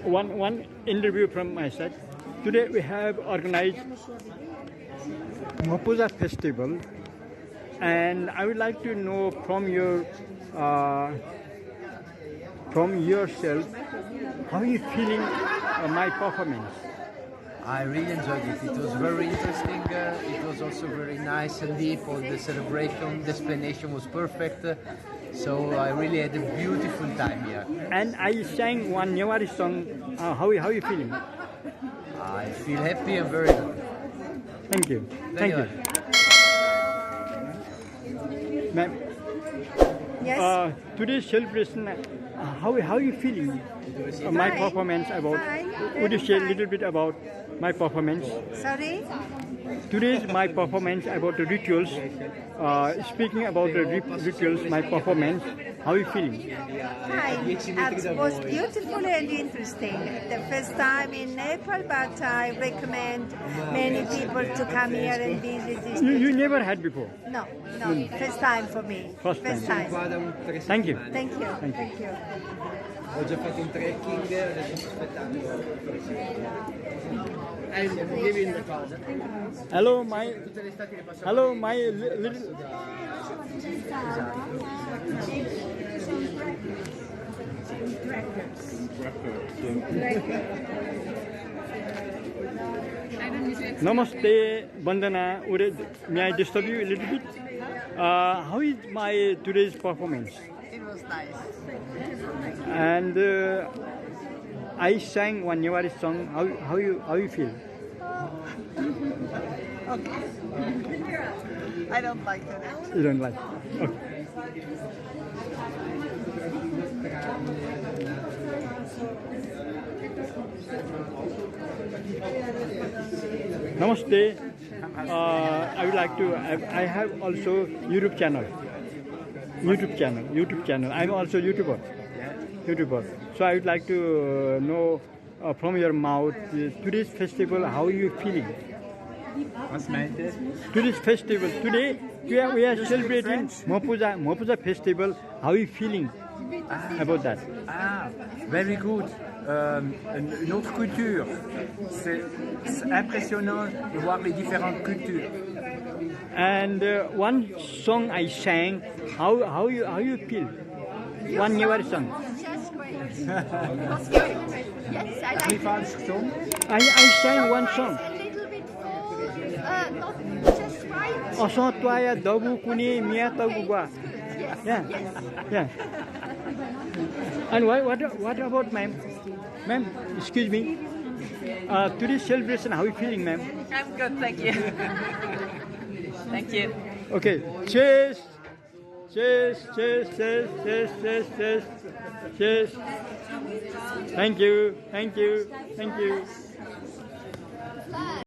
one interview from my side. Today we have organized Mhapuja Festival, and I would like to know from yourself, how are you feeling my performance? I really enjoyed it. It was very interesting. It was also very nice and deep. All the celebration, the explanation was perfect. So I really had a beautiful time here. And I sang one Newari song. How are you feeling? I feel happy and very good. Thank you. Thank you. Ma'am, Yes. today's celebration, how are you feeling? My Fine. performance about. Fine. Would you Very share a fine. little bit about my performance? Sorry? Today's my performance about the rituals. Speaking about the rituals, my performance. How are you feeling? Fine. It was beautiful and interesting. The first time in Nepal, but I recommend many people to come here and visit this. You never had before. No, first time for me. First time. Thank you. Thank you. Thank you. Ho già fatto un trekking, adesso sto aspettando. Hello, my little. Namaste, Bandana. May I disturb you a little bit? How is my today's performance? It was nice. And I sang one Newari song. How you feel? Okay. I don't like that. You don't like? Okay. Namaste. I would like to. I have also YouTube channel. I'm also YouTuber. So I would like to know from your mouth today's festival. How are you feeling? What's meant? Today's festival. Today we are celebrating Mhapuja Festival. How are you feeling about that? Ah, very good. Une autre culture. C'est impressionnant de voir les différentes cultures. And one song I sang. How you feel? One Newari song. Yes, great. It was great. Yes, I like it. I sang one song. A little bit full, not just right. Oso tuaya dabu kuni mia tabu gua. Yeah. And what about ma'am? Ma'am, excuse me. Today's celebration, how are you feeling, ma'am? I'm good, thank you. Thank you. Okay, cheers. Thank you.